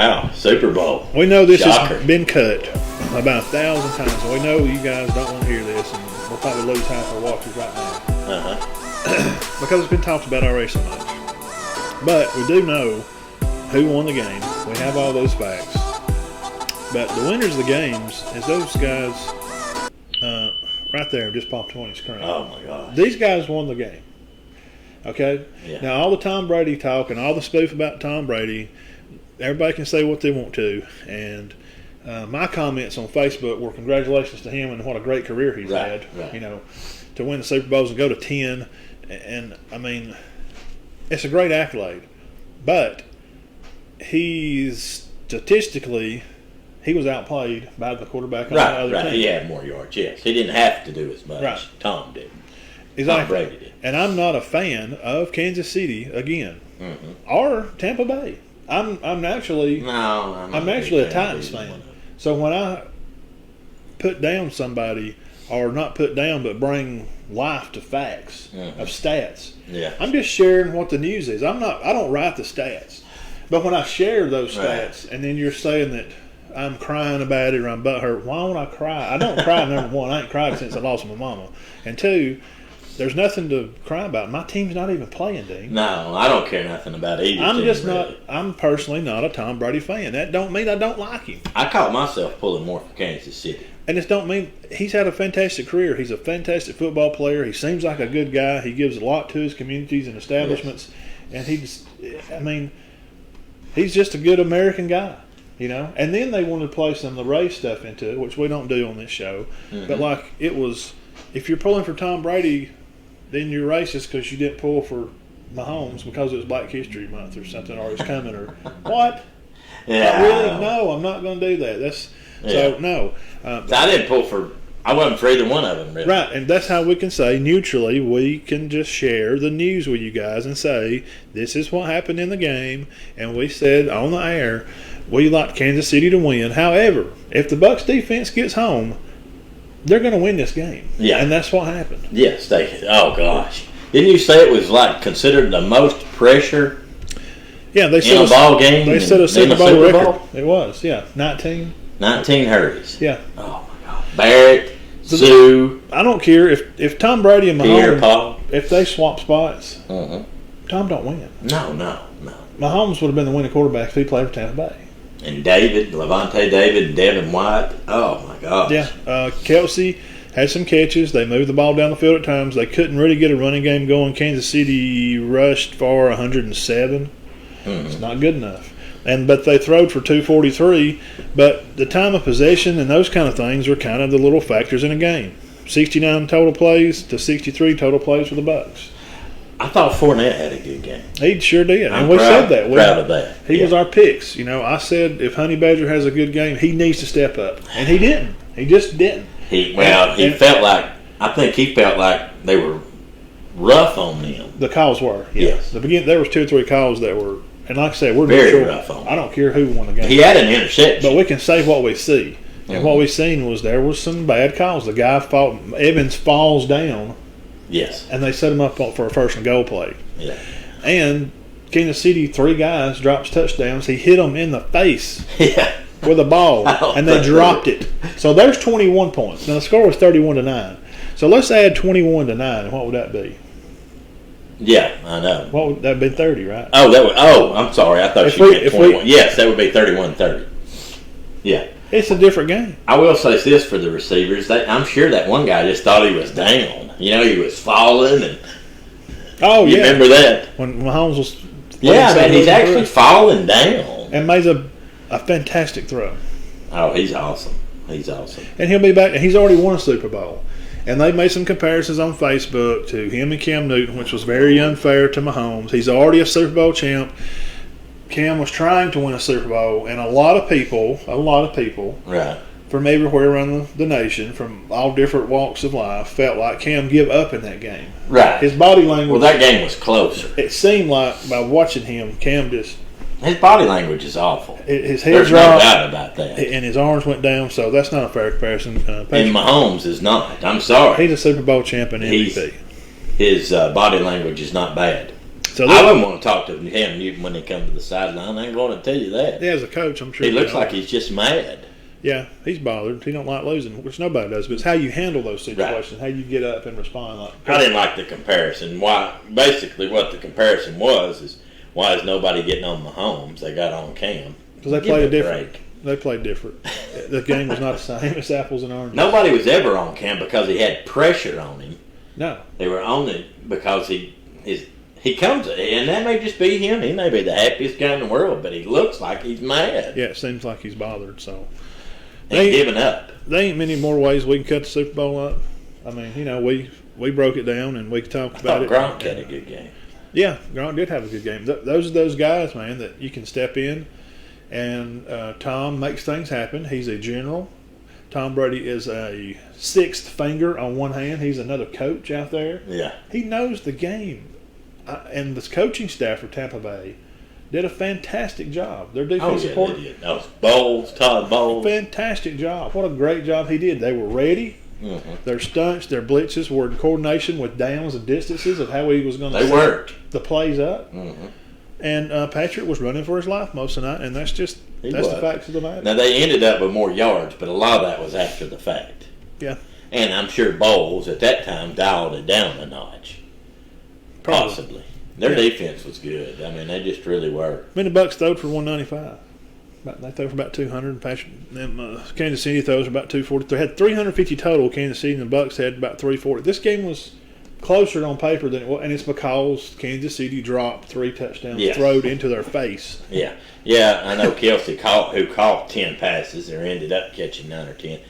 Wow, Super Bowl. We know this Shocker. has been cut about 1,000 times. And we know you guys don't want to hear this, and we'll probably lose half our watchers right now. Because it's been talked about already so much. But we do know who won the game. We have all those facts. But the winners of the games is those guys right there just popped on your screen. Oh, my gosh. These guys won the game. Okay? Yeah. Now, all the Tom Brady talk and all the spoof about Tom Brady, everybody can say what they want to. And my comments on Facebook were congratulations to him and what a great career he's had. Right. You know, to win the Super Bowls and go to 10. And, I mean, it's a great accolade. But statistically, he was outplayed by the quarterback on the other team. He had more yards, yes. He didn't have to do as much. Right. Tom did. Exactly. Tom Brady did. And I'm not a fan of Kansas City again, or Tampa Bay. I'm actually a Titans fan. So when I put down somebody, or not put down, but bring life to facts of stats, I'm just sharing what the news is. I don't write the stats, but when I share those stats, and then you're saying that I'm crying about it or I'm butthurt, why would I cry? I don't cry. Number one, I ain't cried since I lost my mama, and two, there's nothing to cry about. My team's not even playing, Dean. No, I don't care nothing about either. I'm personally not a Tom Brady fan. That don't mean I don't like him. I caught myself pulling more for Kansas City. And it don't mean he's had a fantastic career. He's a fantastic football player. He seems like a good guy. He gives a lot to his communities and establishments. Yes. And he's just a good American guy, you know. And then they wanted to play some of the race stuff into it, which we don't do on this show. But like it was, if you're pulling for Tom Brady, then you're racist because you didn't pull for Mahomes because it was Black History Month or something, or it's coming, or what? Yeah. Really? No, I'm not going to do that. So no. I didn't pull for. I wasn't for either one of them, really. Right, and that's how we can say neutrally. We can just share the news with you guys and say this is what happened in the game, and we said on the air we like Kansas City to win. However, if the Bucs defense gets home, they're going to win this game. Yeah, and that's what happened. Yes, oh gosh, didn't you say it was like considered the most pressure? Yeah, they said in a ball game. They said a Super Bowl record. It was 19 hurries. Yeah. Oh my God, Barrett, Sue. I don't care if Tom Brady and Mahomes, if they swap spots, Tom don't win. No. Mahomes would have been the winning quarterback if he played for Tampa Bay. And Levante David, and Devin White. Oh my gosh. Yeah, Kelsey had some catches. They moved the ball down the field at times. They couldn't really get a running game going. Kansas City rushed for 107. It's not good enough. But they throwed for 243. But the time of possession and those kind of things were kind of the little factors in a game. 69 total plays to 63 total plays for the Bucs. I thought Fournette had a good game. He sure did. I'm and we proud, said that. Proud of that. He was our picks. You know, I said if Honey Badger has a good game, he needs to step up. And he didn't. He just didn't. I think he felt like they were rough on them. The calls were. Yes. There was 2 or 3 calls that were, and like I said, we're very rough on them. I don't care who won the game. He had an interception. But we can say what we see. And what we seen was there was some bad calls. The guy Evans falls down. Yes. And they set him up for a first and goal play. Yeah. And Kansas City, 3 guys drops touchdowns. He hit them in the face with a ball, and they dropped it. So there's 21 points. Now the score was 31-9. So let's add 21 to 9, and what would that be? Yeah, I know. What would that be? 30, right? I'm sorry. I thought you meant 21. Yes, that would be 31-30. Yeah. It's a different game. I will say this for the receivers. I'm sure that one guy just thought he was down. You know, he was falling. And you remember that? When Mahomes was... Yeah, man, he's actually falling down. And made a fantastic throw. Oh, he's awesome. He's awesome. And he'll be back. And he's already won a Super Bowl. And they made some comparisons on Facebook to him and Cam Newton, which was very unfair to Mahomes. He's already a Super Bowl champ. Cam was trying to win a Super Bowl, and a lot of people, right, from everywhere around the nation, from all different walks of life, felt like Cam give up in that game. Right. His body language. Well, that game was closer. It seemed like by watching him, Cam just. His body language is awful. His head There's dropped. no doubt about that. And his arms went down, so that's not a fair comparison. And Mahomes is not. I'm sorry. He's a Super Bowl champ and MVP. His body language is not bad. So I wouldn't want to talk to Cam Newton when they come to the sideline. I ain't going to tell you that. Yeah, as a coach, I'm sure he looks like he's just mad. Yeah, he's bothered. He don't like losing, which nobody does. But it's how you handle those situations, right. How you get up and respond. I didn't like the comparison. Basically, what the comparison was is why is nobody getting on Mahomes? They got on Cam because they played different. They played different. The game was not the same. It's apples and oranges. Nobody was ever on Cam because he had pressure on him. No, they were on it because he comes, and that may just be him. He may be the happiest guy in the world, but he looks like he's mad. Yeah, it seems like he's bothered. So they giving up. There ain't many more ways we can cut the Super Bowl up. I mean, we broke it down and we talked about it. Gronk had a good game. Yeah, Gronk did have a good game. Those are those guys, man, that you can step in, and Tom makes things happen. He's a general. Tom Brady is a sixth finger on one hand. He's another coach out there. Yeah, he knows the game. And this coaching staff for Tampa Bay did a fantastic job. Their defensive they did. That was Todd Bowles. Fantastic job. What a great job he did. They were ready. Mm-hmm. Their stunts, their blitzes were in coordination with downs and distances of how he was going to set the plays up. Mm-hmm. And Patrick was running for his life most of the night, and that's the facts of the matter. Now, they ended up with more yards, but a lot of that was after the fact. Yeah. And I'm sure Bowles at that time dialed it down a notch. Possibly. Their defense was good. I mean, they just really were. I mean, the Bucs throwed for 195. They throw for about 200. Kansas City throws for about 240. They had 350 total. Kansas City and the Bucs had about 340. This game was closer on paper than it was, and it's because Kansas City dropped 3 touchdowns thrown into their face. Yeah. I know Kelsey who caught 10 passes or ended up catching 9 or 10.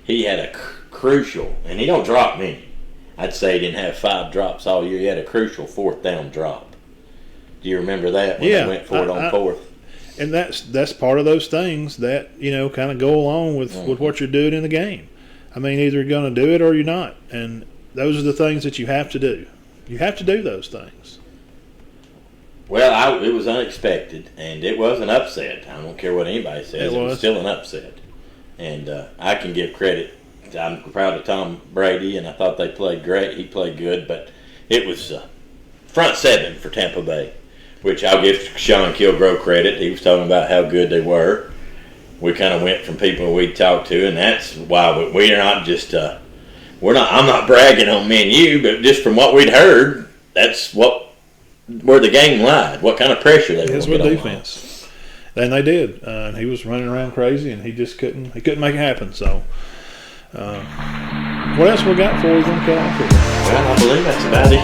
He had a crucial, and he don't drop many. I'd say he didn't have 5 drops all year. He had a crucial 4th down drop. Do you remember that when they went for it on 4th? And that's part of those things that, kind of go along with what you're doing in the game. I mean, either you're going to do it or you're not. And those are the things that you have to do. You have to do those things. Well, it was unexpected, and it was an upset. I don't care what anybody says. It was still an upset. And I can give credit. I'm proud of Tom Brady, and I thought they played great. He played good, but it was front 7 for Tampa Bay, which I'll give Sean Kilgore credit. He was talking about how good they were. We kind of went from people we'd talked to, and that's why we are not just I'm not bragging on me and you, but just from what we'd heard, that's where the game lied. What kind of pressure they were going to get on defense. And they did. And he was running around crazy, and he just couldn't make it happen. So. What else we got for you? Well, I believe that's about it.